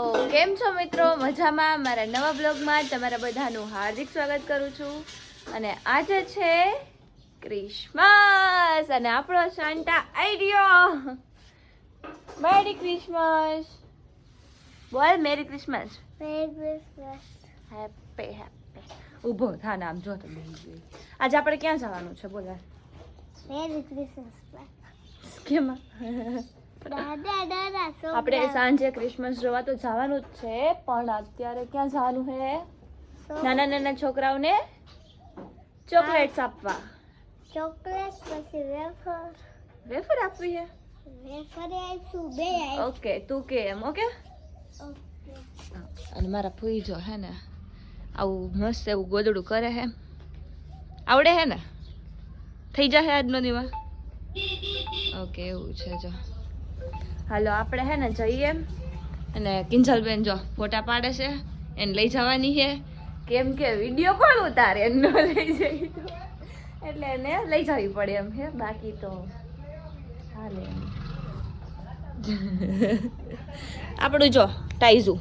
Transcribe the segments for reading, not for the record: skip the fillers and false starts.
તો કેમ છો મિત્રો? મજામાં? મારા નવા બ્લોગમાં તમારા બધાનું હાર્દિક સ્વાગત કરું છું. અને આજે છે ક્રિસમસ અને આપણો સાન્ટા આઈડિયો. મેરી ક્રિસમસ બોલ. Merry Christmas. Happy happy. ઊભો થા ને આમ જો તો બેહી. આજે આપણે ક્યાં જવાનું છે બોલ? Merry Christmas. કેમાં? આપણે સાંજે ક્રિસમસ જોવા તો જવાનું જ છે, પણ અત્યારે ક્યાં જવાનું છે? નાના નાના છોકરાઓને ચોકલેટ્સ આપવા. ચોકલેટ પછી વેફર. વેફર આપવી છે? વેફર આપશું બે. ઓકે, તું કે એમ. ઓકે. અને મારા ફૂઈ જો હે ને આવું મસ્ત એવું ગોદડું કરે હે. આવડે હે ને? થઈ જશે આજનો દીવા. ઓકે, એવું છે. જો હાલો આપણે હે ને જઈએ. અને કિંજલબેન જો ફોટા પાડે છે, એને લઈ જવાની છે. કેમ કે વિડીયો કોણ ઉતારે, ન લઈ જઈ તો એટલે એને લઈ જવી પડે એમ છે. બાકી તો હાલે એમ. આપણું જો ટાઈઝુ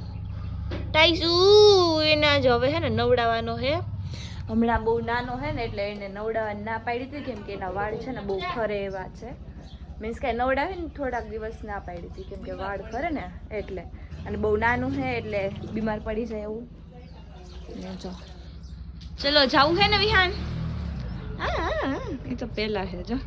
એના જો હવે હે ને નવડાવવાનો છે. હમણાં બહુ નાનો છે ને એટલે એને નવડાવવાની ના પાડી હતી, કેમ કે એના વાળ છે ને બહુ ખરે એવા છે. મીન્સ કે નવડાવે ને થોડાક દિવસ ના પાડી હતી, કેમ કે વાળ ખરે ને એટલે. અને બહુ નાનું છે એટલે બીમાર પડી જાય એવું. જો ચલો જાવું છે ને વિહાન? હા, એ તો પેલા છે. જો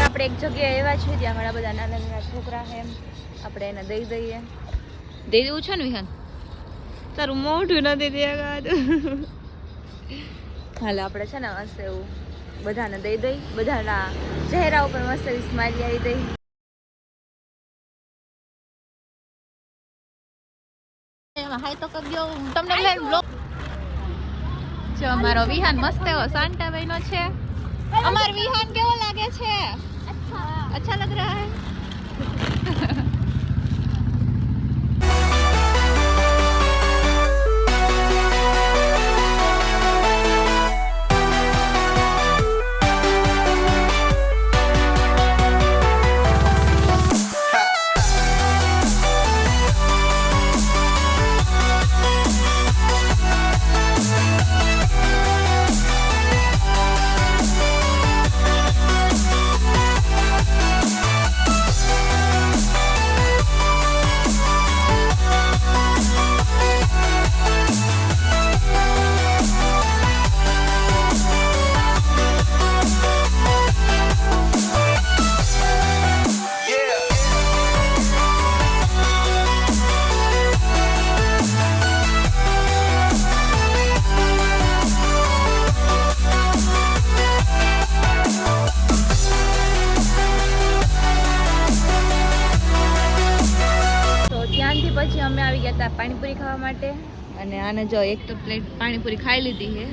આપણે એક જગ્યાએ એવા છે જ્યાં ઘણા બધા નાના નાના છોકરા છે. આપણે એને દઈ દઈએ. દઈ દેવું છે ને વિહાન? તારું મોઢું નથી દેખાતું. હાલ આપણે છે ને મસ્ત એવું બધાને દઈ દઈ. બધાના ચહેરા ઉપર મસ્ત એવી સ્માઈલ આવી દઈ. હાય તો કરી દો તમને. જો અમારો વિહાન મસ્ત એવો સાન્ટા બન્યો છે. અમાર વિહાન કેવો લાગે છે? अच्छा लग रहा है. પછી અમે આવી ગયા હતા પાણીપુરી ખાવા માટે. અને આને જો એક તો પ્લેટ પાણીપુરી ખાઈ લીધી છે.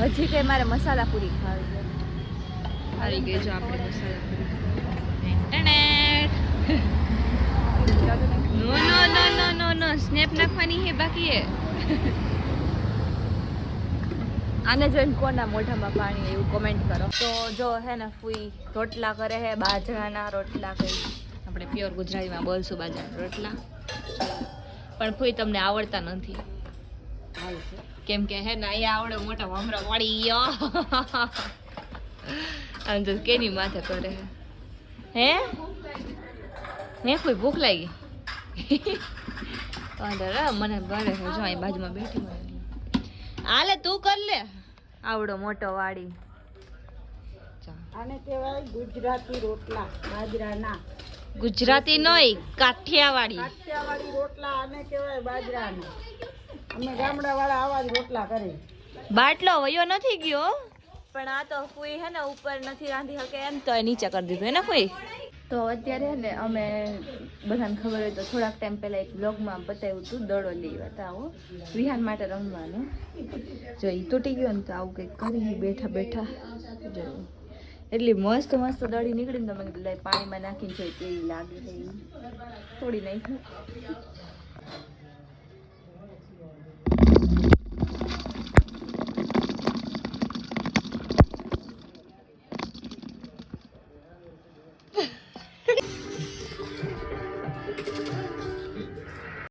હજી કે મારે મસાલા પૂરી ખાવી છે. આવી ગઈ જો આપણે મસાલા પૂરી. નો નો નો નો નો નો સ્નેપ નાખવાની છે બાકી છે. આને જોઈને કોના મોઢામાં પાણી એવું કોમેન્ટ કરો. તો જો હે ને ફૂઈ રોટલા કરે છે, બાજરાના રોટલા. કઈ આપણે પ્યોર ગુજરાતીમાં બોલશું બાજરાના રોટલા. પણ ફૂઈ તમને આવડતા નથી, કેમ કે હે ને અહીંયા આવડે મોટા ભમરા પડી ગયો. આમ તો કેની માથે કરે હે કોઈ ભૂખ લાગી? મને ભરે છે. જો અહીં બાજુમાં બેઠી હોય. હાલે તું કર લે. આવડો મોટો વાડી. આને કહેવાય ગુજરાતી રોટલા બાજરાના. ગુજરાતી નોય, કાઠિયાવાડી. કાઠિયાવાડી રોટલા આને કહેવાય બાજરાના. અમે ગામડા વાળા આવા જ રોટલા કરે. બાટલો વયો નથી ગયો, પણ આ તો ફૂઈ હે ને ઉપર નથી રાંધી શકે એમ તો નીચે કરી દીધું હે ને ફૂઈ. તો અત્યારે ને અમે બધાને ખબર હોય તો થોડાક ટાઈમ પહેલા એક બ્લોગમાં બતાવ્યું હતું દડો લેવા હતા આવો વિહાન માટે રમવાનું. જો એ તૂટી ગયો ને તો આવું કંઈક કરી બેઠા બેઠા જો એટલી મસ્ત મસ્ત દડી નીકળીને તમે પાણીમાં નાખીને જોઈ કેવી લાગે છે. થોડી નાખી